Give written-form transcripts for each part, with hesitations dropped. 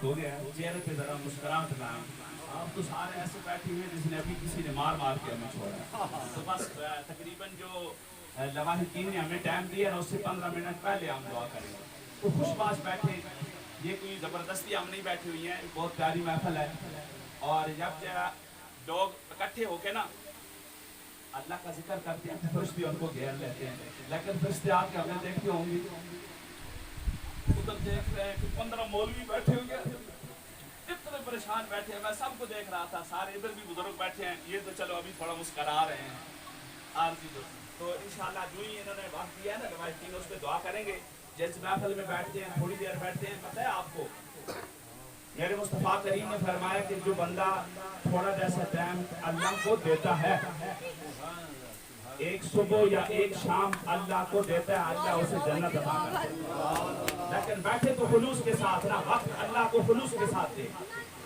وقت ہو گیا ہے، چہرے پہ ذرا مسکراہٹ لائیں. آپ تو سارے ایسے بیٹھے ہوئے جس نے ابھی کسی نے مار مار کے ہمیں چھوڑا. تو بس تقریباً جو لواحقین نے ہمیں ٹائم دیا ہے اس سے 15 منٹ پہلے ہم دعا کریں گے. تو خوش باش بیٹھے، یہ کوئی زبردستی ہم نہیں بیٹھے ہوئی ہیں، بہت پیاری محفل ہے. اور جب لوگ اکٹھے ہو کے نا اللہ کا ذکر کرتے ہیں فرشتے ان کو گھیر لیتے ہیں. لیکن فرشتے آ کے ہمیں دیکھتے ہوں گے، ادھر دیکھ رہے ہیں کہ 15 مولوی بیٹھے ہوئے اتنے پریشان بیٹھے ہیں. میں سب کو دیکھ رہا تھا، سارے ادھر بھی بزرگ بیٹھے ہیں، یہ تو چلو ابھی تھوڑا مسکرا رہے ہیں عارضی تو انشاءاللہ جو ہی انہوں نے وقت دیا ہے نا روایتین اس پہ دعا کریں گے. جیسے محفل میں بیٹھتے ہیں تھوڑی دیر بیٹھتے ہیں، پتہ ہے آپ کو میرے مصطفیٰ کریم نے فرمایا کہ جو بندہ تھوڑا جیسا ٹائم اللہ کو دیتا ہے، ایک صبح یا ایک شام اللہ کو دیتا ہے، اللہ اسے جنت عطا کرتا ہے. لیکن بیٹھے تو خلوص کے ساتھ نا، وقت اللہ کو خلوص کے ساتھ دے.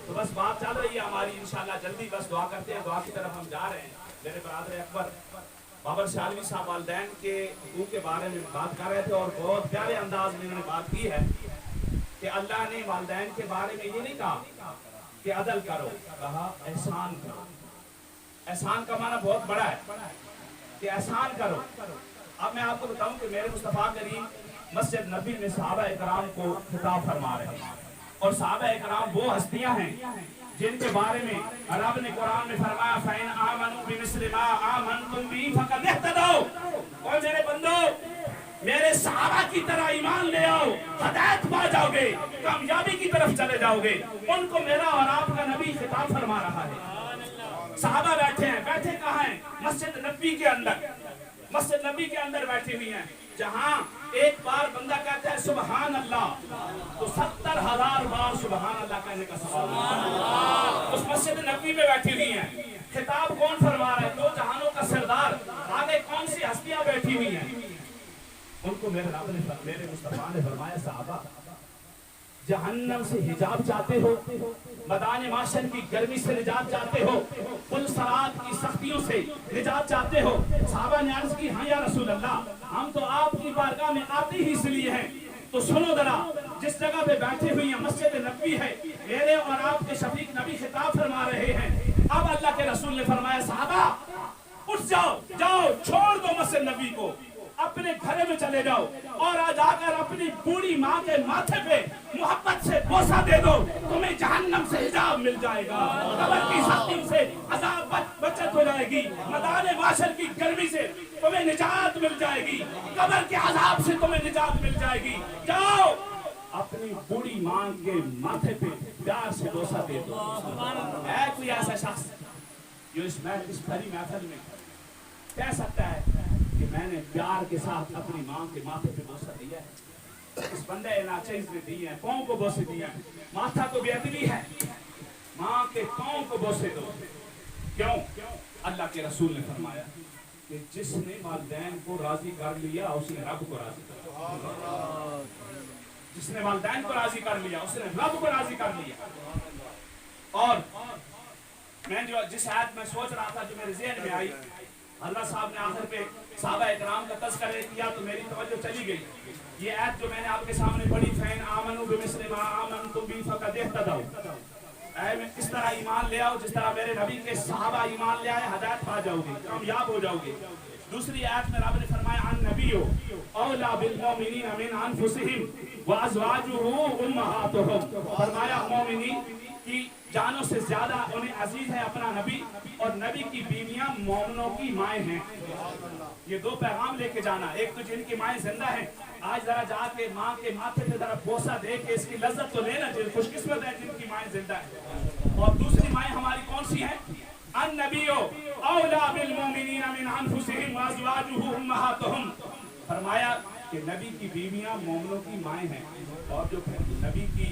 تو بس بات چل رہی ہے ہماری انشاءاللہ، جلدی بس دعا کرتے ہیں، دعا کی طرف ہم جا رہے ہیں. میرے برادر اکبر بابر شالوی صاحب والدین کے حقوق کے بارے میں بات کر رہے تھے اور بہت پیارے انداز میں انہوں نے بات کی ہے کہ اللہ نے والدین کے بارے میں یہ نہیں کہا کہ عدل کرو، کہا احسان کرو. احسان کا معنی بہت بڑا ہے کہ احسان کرو. اب میں آپ کو بتاؤں کہ میرے مصطفیٰ کریم مسجد نبی میں صحابہ اکرام کو خطاب فرما رہے ہیں، اور صحابہ اکرام وہ ہستیاں ہیں جن کے بارے میں رب نے قرآن میں فرمایا فَإِنْ آمَنُوا بِمِثْلِ مَا آمَنْتُمْ بِهِ فَقَدِ اهْتَدَوْا. اور میرے بندو میرے صحابہ کی طرح ایمان لے آؤ، ہدایت پا جاؤ گے، کامیابی کی طرف چلے جاؤ گے. ان کو میرا اور آپ کا نبی خطاب فرما رہا ہے. صحابہ بیٹھے ہیں، بیٹھے کہاں ہیں؟ مسجد نبی کے اندر. مسجد نبی کے اندر بیٹھی ہوئی ہیں، جہاں ایک بار بندہ کہتا ہے سبحان اللہ تو 70,000 بار سبحان اللہ کہنے کا ثواب ہے. اس مسجد نبی میں بیٹھی ہوئی ہیں. خطاب کون فرما رہا ہے؟ دو جہانوں کا سردار. آگے کون سی ہستیاں بیٹھی ہوئی ہیں؟ ان کو میرے رب نے، میرے مصطفیٰ نے فرمایا صحابہ جہنم سے حجاب چاہتے ہو، میدان محشر کی گرمی سے نجات چاہتے ہو، پل صراط کی سختیوں سے نجات چاہتے ہو؟ صحابہ نے عرض کی ہاں یا رسول اللہ، ہم تو آپ کی بارگاہ میں آتے ہی اس لیے ہیں. تو سنو ذرا، جس جگہ پہ بیٹھے ہوئی ہیں مسجد نبوی ہے، میرے اور آپ کے شفیق نبی خطاب فرما رہے ہیں. اب اللہ کے رسول نے فرمایا صحابہ اٹھ جاؤ، جاؤ چھوڑ دو مسجد نبی کو، اپنے گھر میں چلے جاؤ اور آج آ کر اپنی بوڑھی ماں کے ماتھے پہ محبت سے بوسہ دے دو، تمہیں جہنم سے حجاب مل جائے گا، قبر کی سختیوں سے عذاب بچت ہو جائے گی، میدان محشر کی گرمی سے تمہیں نجات مل جائے گی، قبر کے عذاب سے تمہیں نجات مل جائے گی. جاؤ اپنی بوڑھی ماں کے ماتھے پہ پیار سے بوسہ دے دو. ہے کوئی ایسا شخص جو اس بھری محفل میں کہہ سکتا ہے کہ میں نے پیار کے ساتھ اپنی ماں کے ماتھے پہ بوسہ دیا ہے؟ اس بندے ناچیز نے دی ہیں، پاؤں کو بوسے دیا ہے. ماتھا تو بے ادبی ہے، ماں کے پاؤں کو بوسے دو. کیوں؟ اللہ کے رسول نے فرمایا کہ جس نے والدین کو راضی کر لیا اس نے رب کو راضی کر لیا. جس نے والدین کو راضی کر لیا اس نے رب کو راضی کر لیا. اور میں جو جس آیت میں سوچ رہا تھا جو میرے ذہن میں آئی، اللہ صاحب نے آخر پہ صحابہ اکرام کا تذکرہ کیا تو میری توجہ چلی گئی. یہ آیت جو میں نے آپ کے سامنے پڑھی فَإِنْ آمَنُوا بِمِثْلِ مَا آمَنْتُمْ بِهِ فَقَدِ اهْتَدَوْا، اے میں اس طرح ایمان لے آؤ جس طرح میرے نبی کے صحابہ ایمان لے آئے، ہدایت پا جاؤ گے، کامیاب ہو جاؤ گے. دوسری آیت میں رب نے فرمایا النبی اولیٰ بالمؤمنین من انفسہم وازواجہ امہاتہم، فرمایا مومنین کی جانوں سے زیادہ انہیں عزیز ہے اپنا نبی، اور نبی کی بیویاں مومنوں کی مائیں ہیں. یہ دو پیغام لے کے جانا، ایک تو جن کی مائیں زندہ ہیں، آج ذرا جا کے ماں کے ماتھے پہ ذرا بوسہ دے کے اس کی لذت تو لینا، جن خوش قسمت ہے جن کی مائیں زندہ ہیں. اور دوسری مائیں ہماری کون سی ہیں؟ النبی اولیٰ بالمؤمنین من انفسہم وازواجہ امہاتہم، فرمایا کہ نبی کی بیویاں مومنوں کی مائیں ہیں. اور جو نبی کی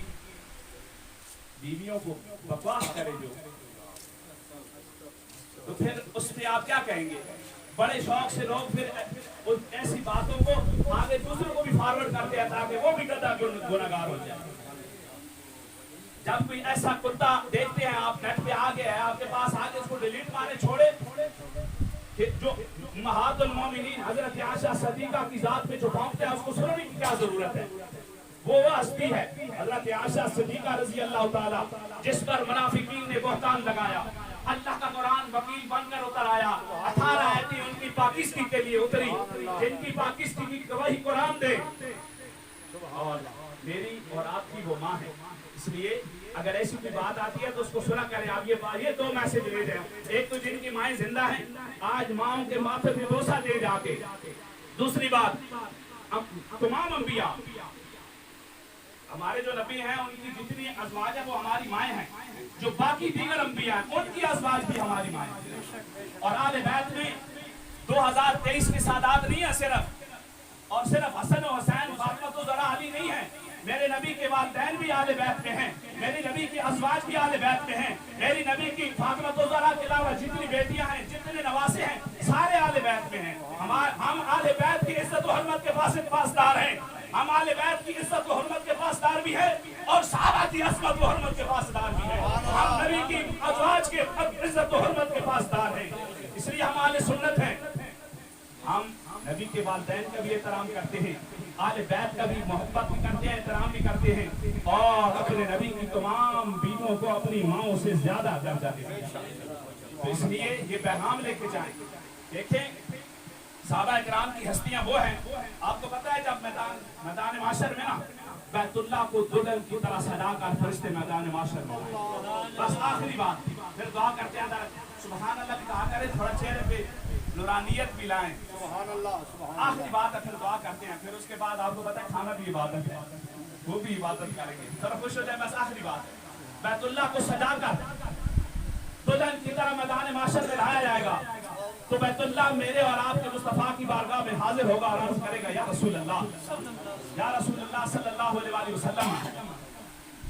بیویوں کو بکواس کرے جو، تو پھر اس پہ آپ کیا کہیں گے؟ بڑے شوق سے لوگ پھر ایسی باتوں کو آگے دوسروں کو بھی فارورڈ کرتے ہیں تاکہ وہ بھی گدھا گنہگار ہو جائے. جب کوئی ایسا کتا دیکھتے ہیں آپ نیٹ پہ آگے ہے آپ کے پاس، آگے اس کو ڈیلیٹ مارے چھوڑے کہ جو امہات المومنین حضرت عائشہ صدیقہ کی ذات پہ جو بھونکتے ہیں اس کو سننے کی کیا ضرورت ہے؟ وہ ہستی ہے حضرت عائشہ صدیقہ رضی اللہ تعالی جس پر منافقین نے بہتان لگایا. اللہ کا قرآن وکیل بن کر اتر آیا. 18 آیتیں ان کی پاکیزگی کے لیے اتری جن کی پاکیزگی کی گواہی قرآن دے. اور میری اور آپ کی وہ ماں ہے. اس لیے اگر ایسی کوئی بات آتی ہے تو اس کو سنا کریں. آپ یہ 2 میسج لے جائیں. ایک تو جن کی مائیں زندہ ہیں آج ماؤں کے ماتھے پہ بوسہ دے جا کے. دوسری بات تمام انبیاء ہمارے جو نبی ہیں ان کی جتنی ازواج ہیں وہ ہماری مائیں ہیں. جو باقی دیگر انبیاء ہیں ان کی ازواج بھی ہماری مائیں ہیں. اور آل بیت میں 2023 کی سادات نہیں ہے صرف حسن و حسین فاطمہ و زہرا علی نہیں ہے. میرے نبی کے والدین بھی آل بیت میں ہیں. میری نبی کی ازواج بھی آل بیت میں ہیں. میری نبی کی فاطمہ و زہرا کے علاوہ جتنی بیٹیاں ہیں جتنے نواسے ہیں سارے آل بیت میں ہیں. ہم آل بیت کی عزت و حرمت کے پاسدار ہیں. ہم آل بیت کی عزت و حرمت کے پاسدار بھی ہیں اور صحابہ کی عظمت و حرمت کے پاسدار بھی ہیں. ہم نبی کی ازواج کے عزت و حرمت کے پاسدار ہیں. اس لیے ہم اہل سنت ہیں. ہم نبی کے والدین کا بھی احترام کرتے ہیں. آل بیت کا بھی محبت بھی کرتے ہیں احترام بھی کرتے ہیں. اور اپنے نبی کی تمام بیویوں کو اپنی ماؤں سے زیادہ درجہ دیتے ہیں. تو اس لیے یہ پیغام لے کے جائیں. دیکھیں صحابہ اکرام کی ہستیاں وہ ہیں. آپ کو پتہ ہے جب میدان معاشر میں نا بیت اللہ کو دلہن کی طرح سجا کر فرشتے میدان معاشر میں آئے. بس آخری بات پھر دعا کرتے ہیں سبحان اللہ بھی کہا کرے تھوڑا چہرے پہ نورانیت بھی لائیں. آخری بات ہے پھر دعا کرتے ہیں. پھر اس کے بعد آپ کو پتہ ہے کھانا بھی عبادت ہے وہ بھی عبادت کریں گے. ذرا خوش ہو جائے. بس آخری بات ہے بیت اللہ کو سجا کر دلہن کی طرح میدان معاشر میں لایا جائے گا تو بیت اللہ میرے اور آپ کے مصطفیٰ کی بارگاہ میں حاضر ہوگا اور عرض کرے گا یا رسول اللہ صلی اللہ علیہ وسلم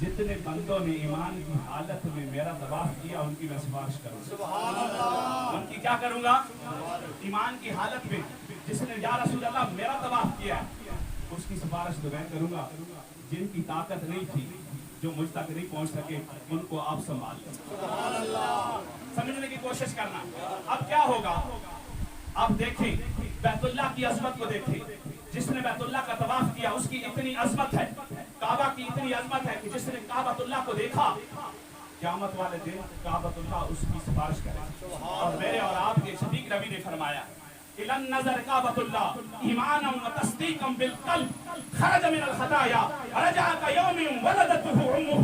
جتنے بندوں نے ایمان کی حالت میں میرا طواف کیا ان کی میں سفارش کروں گا. ان کی کیا کروں گا؟ ایمان کی حالت میں جس نے یا رسول اللہ میرا طواف کیا اس کی سفارش تو میں کروں گا. جن کی طاقت نہیں تھی جو مجھ تک نہیں پہنچ سکے ان کو آپ سنبھال لیں. سمجھنے کی کوشش کرنا. اب کیا ہوگا آپ دیکھیں بیت اللہ کی عظمت کو دیکھیں. جس نے بیت اللہ کا طواف کیا اس کی اتنی عظمت ہے. کعبہ کی اتنی عظمت ہے کہ جس نے کعبۃ اللہ کو دیکھا قیامت والے دن کعبۃ اللہ اس کی سفارش کرے. اور میرے اور آپ کے صدیق نبی نے فرمایا الن نظر کعبۃ اللہ ایمانا و تصدیقا بالقلب خرج من الخطایا رجع کیوم ولدته امه.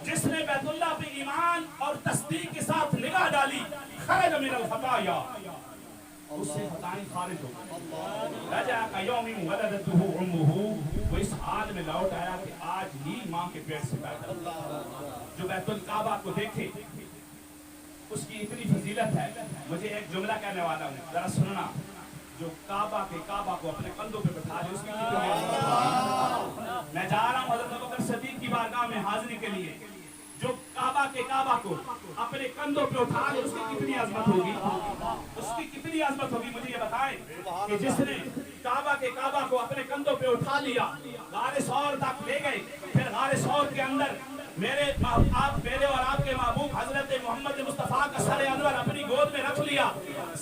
جس نے بیت اللہ پہ ایمان اور تصدیق کے ساتھ نگاہ ڈالی خرج من الخطایا اس سے خطائیں خارج ہو گئی. رجع کیوم ولدته امه وہ اس حال میں لوٹ آیا کہ آج ہی ماں کے پیٹ سے پیدا. جو بیت الکعبہ کو دیکھے اس کی اتنی فضیلت ہے. مجھے ایک جملہ کہنے والا ہوں ذرا سننا. جو کعبہ کو اپنے کندھوں پہ بٹھا لے اس کی میں جا رہا ہوں حضرت ابوبکر صدیق کی بارگاہ میں حاضری کے لیے. جو کعبہ کو اپنے کندھوں پہ اٹھا لے اس کی کتنی عظمت ہوگی. اس کی کتنی عظمت ہوگی مجھے یہ بتائیں کہ جس نے کعبہ کو اپنے کندھوں پہ اٹھا لیا غار ثور تک لے گئے. پھر غار ثور کے اندر میرے اور آپ کے محبوب حضرت محمد مصطفیٰ کا سر انور اپنی گود میں رکھ لیا.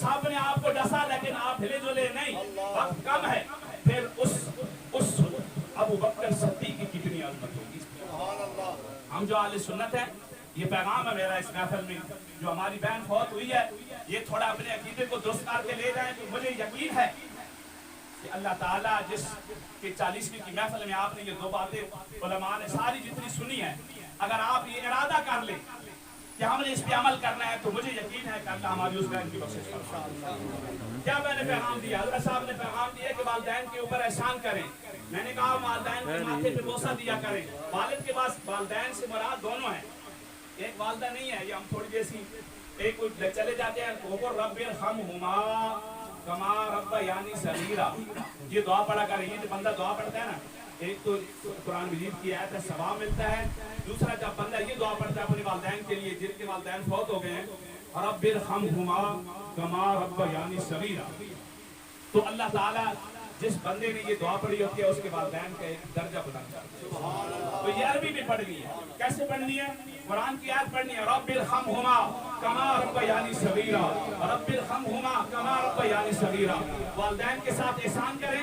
سب نے آپ کو ڈسا لیکن آپ ہلے جلے نہیں. وقت کم ہے. پھر اس ابو بکر صدیق کی کتنی عظمت ہوگی. ہم جو اہل سنت ہیں یہ پیغام ہے میرا اس محفل میں. جو ہماری بہن فوت ہوئی ہے یہ تھوڑا اپنے عقیدے کو درست کر کے لے جائیں. تو مجھے یقین ہے کہ اللہ تعالیٰ جس کے 40ویں کی محفل میں آپ نے یہ 2 باتیں علماء نے ساری جتنی سنی ہے اگر آپ یہ ارادہ کر لیں کہ ہم نے اس پہ عمل کرنا ہے تو مجھے یقین ہے کہ اللہ ہماری اس بہن کی بخشش کرے. کیا میں نے پیغام دیا؟ حضرت صاحب نے پیغام دیا کہ والدین کے اوپر احسان کریں. میں نے کہا والدین کے ماتھے پہ بوسہ دیا کریں. والد کے پاس والدین سے مراد دونوں ہیں. ایک والدہ نہیں ہے یہ ہم تھوڑی جیسی ایک چلے جاتے ہیں اوپر رب ارحمہما کما ربیانی صغیرا. یہ دعا پڑھا کریں. یہ جو بندہ دعا پڑھتا ہے نا ایک تو قرآن مجید کی آیت ہے ثواب ملتا ہے. دوسرا جب بندہ یہ دعا پڑھتا ہے اپنے والدین کے لیے جن کے والدین فوت ہو گئے ہیں رب ارحمہما کما ربیانی صغیرا تو اللہ تعالیٰ جس بندے نے یہ دعا پڑھی ہوتی ہے اس کے والدین کا ایک درجہ بلند کرتا ہے. تو یہ عربی میں پڑھنی ہے. کیسے پڑھنی ہے؟ قرآن کی آیت پڑھنی ہے رب ارحمہما کما ربیانی صغیرا رب ارحمہما کما ربیانی صغیرا. والدین کے ساتھ احسان کریں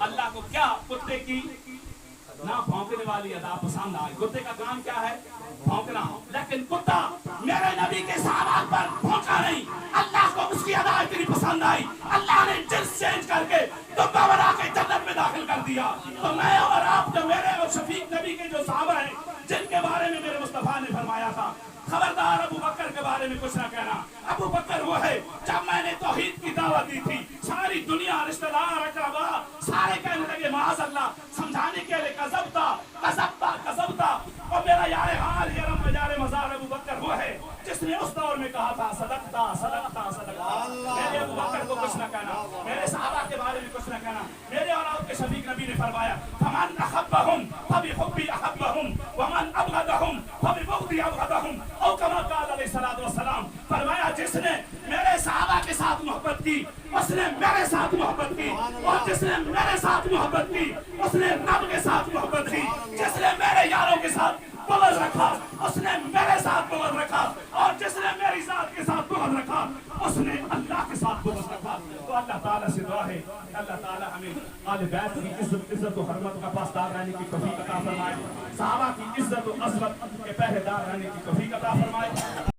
اللہ کو کیا کتے کی نہ بھونکنے والی ادا پسند آئی. کتے کا کام کیا ہے؟ بھونکنا. لیکن کتا میرے نبی کے صحابہ پر بھونکا نہیں. اللہ کو اس کی ادا اتنی پسند آئی, اللہ نے جنس چینج کر کے دبا بنا کے جنت میں داخل کر دیا. تو میں اور آپ جو میرے اور شفیق نبی کے جو صحابہ ہیں جن کے بارے میں میرے مصطفیٰ نے فرمایا تھا, خبردار ابو بکر کے بارے میں کچھ نہ کہنا. ابو بکر وہ ہے جب میں نے توحید کی دعوت دی تھی, ساری دنیا رشتہ دار اقربا سارے کہنے لگے معاذ اللہ, سمجھانے کے لیے کذبتا کذبتا کذبتا. اور میرا یار حال حرم میں یار مزار ابو بکر وہ ہے جس نے اس دور میں کہا تھا صدقتا صدقتا صدقتا. میرے ابو بکر کو کچھ نہ کہنا, میرے صحابہ کے بارے میں کچھ نہ کہنا. میرے اور آپ کے شفیق نبی نے فرمایا فمن احبہم فبحبی احبہم ومن ابغضہم فببغضی ابغضہم, او کما قال علیہ الصلوۃ والسلام. فرمایا جس نے میرے صحابہ کے ساتھ محبت کی اس نے میرے ساتھ محبت کی, اور جس نے میرے ساتھ محبت کی اس نے رب کے ساتھ محبت کی. جس نے میرے یاروں کے ساتھ بغض رکھا اس نے میرے ساتھ بغض رکھا, اور جس نے میری ذات کے ساتھ بغض رکھا اس نے اللہ کے ساتھ بغض رکھا. تو اللہ تعالیٰ سے دعا ہے اللہ تعالیٰ ہمیں آل بیت کی عزت و حرمت کا پاسدار رہنے کی توفیق عطا فرمائے, صحابہ کی عزت و عظمت کے پہرے دار رہنے کی توفیق عطا فرمائے.